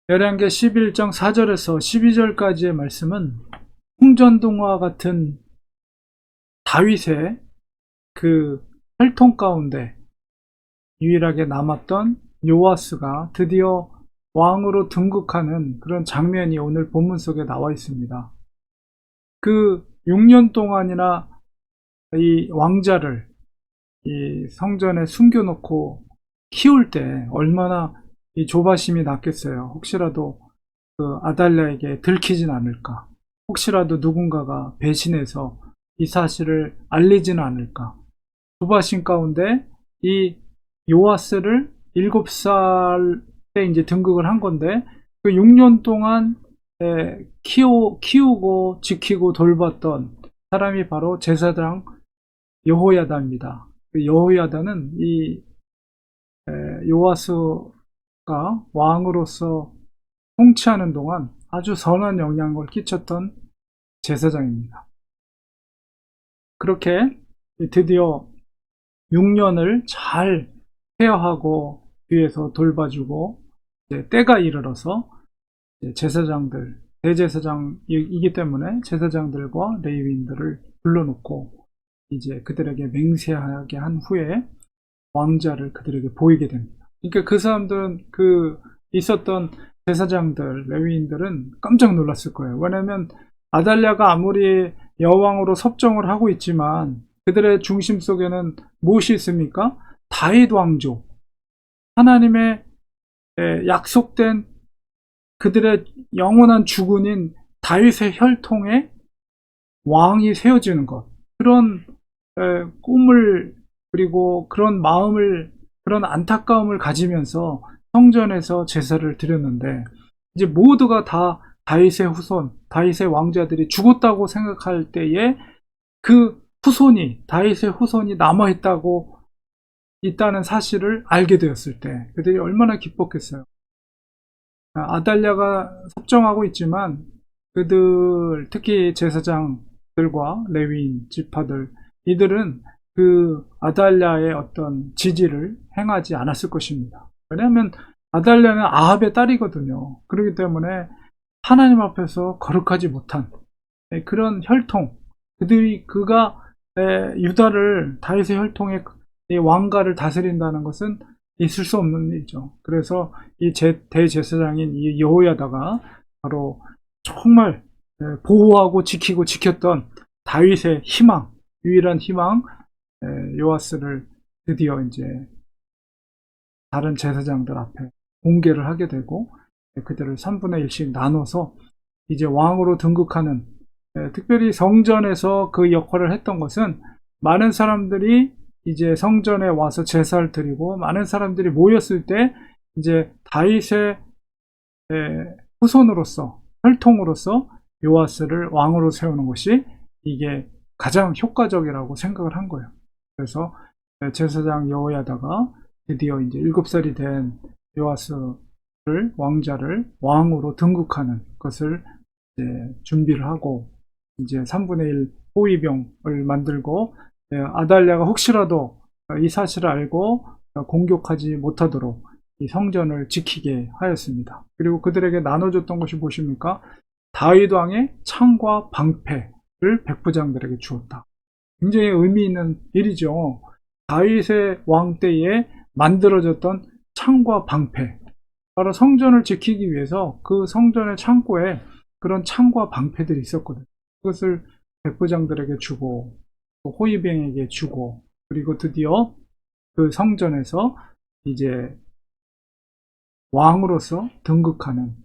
열왕기 11장 4절에서 12절까지의 말씀은 홍전동화 같은 다윗의 그 혈통 가운데 유일하게 남았던 요아스가 드디어 왕으로 등극하는 그런 장면이 오늘 본문 속에 나와 있습니다. 그 6년 동안이나 이 왕자를 이 성전에 숨겨놓고 키울 때 얼마나 이 조바심이 났겠어요. 혹시라도 그 아달랴에게 들키진 않을까, 혹시라도 누군가가 배신해서 이 사실을 알리지는 않을까. 조바심 가운데 이 요아스를 7살 때 이제 등극을 한 건데, 그 6년 동안 키우고 지키고 돌봤던 사람이 바로 제사장 여호야다입니다. 그 여호야다는 이 요아스가 왕으로서 통치하는 동안 아주 선한 영향을 끼쳤던 제사장입니다. 그렇게 드디어 6년을 잘 케어하고 뒤에서 돌봐주고 때가 이르러서 제사장들, 대제사장이기 때문에 제사장들과 레위인들을 불러놓고 이제 그들에게 맹세하게 한 후에 왕자를 그들에게 보이게 됩니다. 그러니까 그 사람들은 그 있었던 제사장들, 레위인들은 깜짝 놀랐을 거예요. 왜냐하면 아달랴가 아무리 여왕으로 섭정을 하고 있지만 그들의 중심 속에는 무엇이 있습니까? 다윗 왕조, 하나님의 약속된 그들의 영원한 주군인 다윗의 혈통에 왕이 세워지는 것, 그런 꿈을, 그리고 그런 마음을, 그런 안타까움을 가지면서 성전에서 제사를 드렸는데, 이제 모두가 다 다윗의 후손, 다윗의 왕자들이 죽었다고 생각할 때에 그 후손이, 다윗의 후손이 있다는 사실을 알게 되었을 때 그들이 얼마나 기뻤겠어요. 아달랴가 섭정하고 있지만 그들, 특히 제사장들과 레위인 지파들, 이들은 그 아달랴의 어떤 지지를 행하지 않았을 것입니다. 왜냐하면 아달랴는 아합의 딸이거든요. 그렇기 때문에 하나님 앞에서 거룩하지 못한 그런 혈통, 그가 유다를, 다윗의 혈통의 왕가를 다스린다는 것은 있을 수 없는 일이죠. 그래서 이 대제사장인 이 여호야다가 바로 정말 보호하고 지키고 지켰던 다윗의 희망, 유일한 희망 요아스를 드디어 이제 다른 제사장들 앞에 공개를 하게 되고, 그들을 3분의 1씩 나눠서 이제 왕으로 등극하는, 특별히 성전에서 그 역할을 했던 것은 많은 사람들이 이제 성전에 와서 제사를 드리고 많은 사람들이 모였을 때 이제 다윗의 후손으로서, 혈통으로서 요아스를 왕으로 세우는 것이 이게 가장 효과적이라고 생각을 한 거예요. 그래서 제사장 여호야다가 드디어 이제 7살이 된 요아스를, 왕자를 왕으로 등극하는 것을 이제 준비를 하고, 이제 3분의 1 호위병을 만들고, 아달랴가 혹시라도 이 사실을 알고 공격하지 못하도록 이 성전을 지키게 하였습니다. 그리고 그들에게 나눠줬던 것이 무엇입니까? 다윗 왕의 창과 방패를 백부장들에게 주었다. 굉장히 의미 있는 일이죠. 다윗의 왕 때에 만들어졌던 창과 방패, 바로 성전을 지키기 위해서 그 성전의 창고에 그런 창과 방패들이 있었거든요. 그것을 백부장들에게 주고 또 호위병에게 주고, 그리고 드디어 그 성전에서 이제 왕으로서 등극하는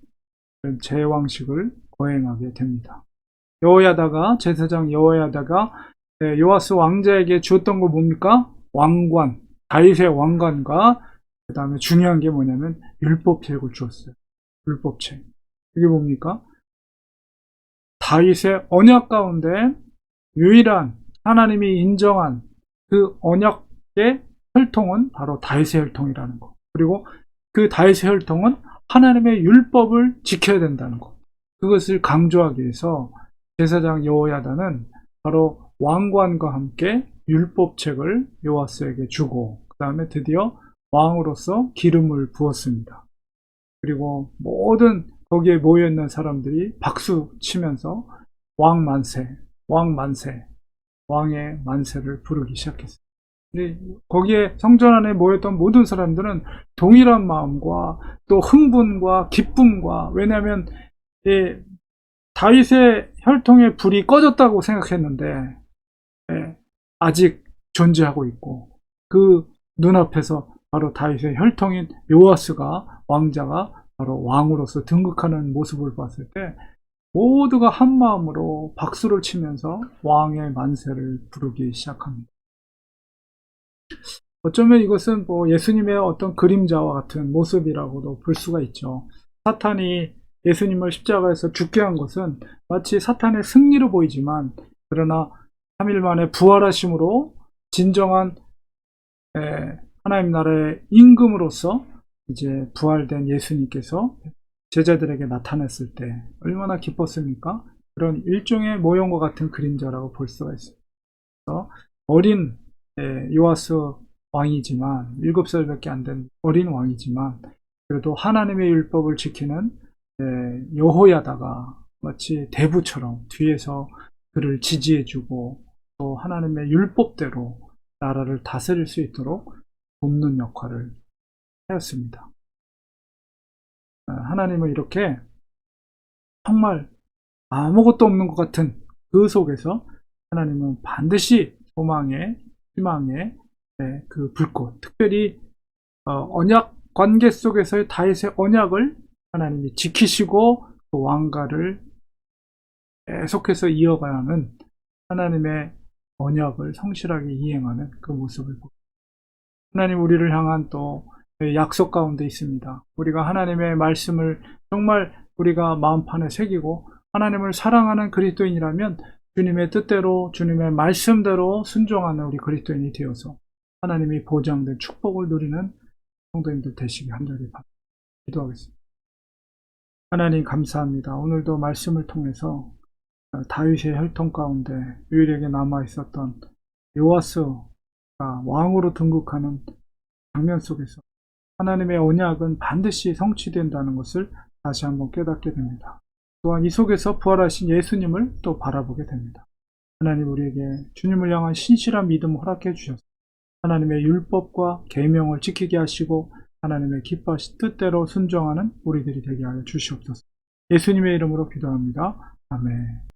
제왕식을 거행하게 됩니다. 제사장 여호야다가 요아스 왕자에게 주었던 거 뭡니까? 왕관, 다윗의 왕관과 그 다음에 중요한 게 뭐냐면 율법책을 주었어요. 율법책. 이게 뭡니까? 다윗의 언약 가운데 유일한 하나님이 인정한 그 언약의 혈통은 바로 다윗의 혈통이라는 것. 그리고 그 다윗의 혈통은 하나님의 율법을 지켜야 된다는 것. 그것을 강조하기 위해서 제사장 여호야다는 바로 왕관과 함께 율법책을 요아스에게 주고, 그 다음에 드디어 왕으로서 기름을 부었습니다. 그리고 모든 거기에 모여있는 사람들이 박수 치면서 왕 만세, 왕 만세, 왕의 만세를 부르기 시작했어요. 근데 거기에 성전 안에 모였던 모든 사람들은 동일한 마음과 또 흥분과 기쁨과, 왜냐하면 다윗의 혈통의 불이 꺼졌다고 생각했는데 아직 존재하고 있고, 그 눈앞에서 바로 다윗의 혈통인 요아스가, 왕자가 바로 왕으로서 등극하는 모습을 봤을 때 모두가 한 마음으로 박수를 치면서 왕의 만세를 부르기 시작합니다. 어쩌면 이것은 예수님의 어떤 그림자와 같은 모습이라고도 볼 수가 있죠. 사탄이 예수님을 십자가에서 죽게 한 것은 마치 사탄의 승리로 보이지만, 그러나 3일 만에 부활하심으로 진정한 하나님 나라의 임금으로서 이제 부활된 예수님께서 제자들에게 나타났을 때 얼마나 기뻤습니까? 그런 일종의 모형과 같은 그림자라고 볼 수가 있습니다. 어린 요아스 왕이지만, 7살밖에 안 된 어린 왕이지만, 그래도 하나님의 율법을 지키는 여호야다가 마치 대부처럼 뒤에서 그를 지지해주고, 또 하나님의 율법대로 나라를 다스릴 수 있도록 돕는 역할을 하였습니다. 하나님은 이렇게 정말 아무것도 없는 것 같은 그 속에서 하나님은 반드시 소망의, 희망의 그 불꽃, 특별히 언약 관계 속에서의 다윗의 언약을 하나님이 지키시고 그 왕가를 계속해서 이어가는 하나님의 언약을 성실하게 이행하는 그 모습을 보고, 하나님 우리를 향한 또 약속 가운데 있습니다. 우리가 하나님의 말씀을 정말 우리가 마음판에 새기고 하나님을 사랑하는 그리스도인이라면 주님의 뜻대로, 주님의 말씀대로 순종하는 우리 그리스도인이 되어서 하나님이 보장된 축복을 누리는 성도님들 되시기 간절히 기도하겠습니다. 하나님 감사합니다. 오늘도 말씀을 통해서 다윗의 혈통 가운데 유일하게 남아있었던 요아스가 왕으로 등극하는 장면 속에서 하나님의 언약은 반드시 성취된다는 것을 다시 한번 깨닫게 됩니다. 또한 이 속에서 부활하신 예수님을 또 바라보게 됩니다. 하나님 우리에게 주님을 향한 신실한 믿음을 허락해 주셔서 하나님의 율법과 계명을 지키게 하시고 하나님의 기뻐하신 뜻대로 순종하는 우리들이 되게 하여 주시옵소서. 예수님의 이름으로 기도합니다. 아멘.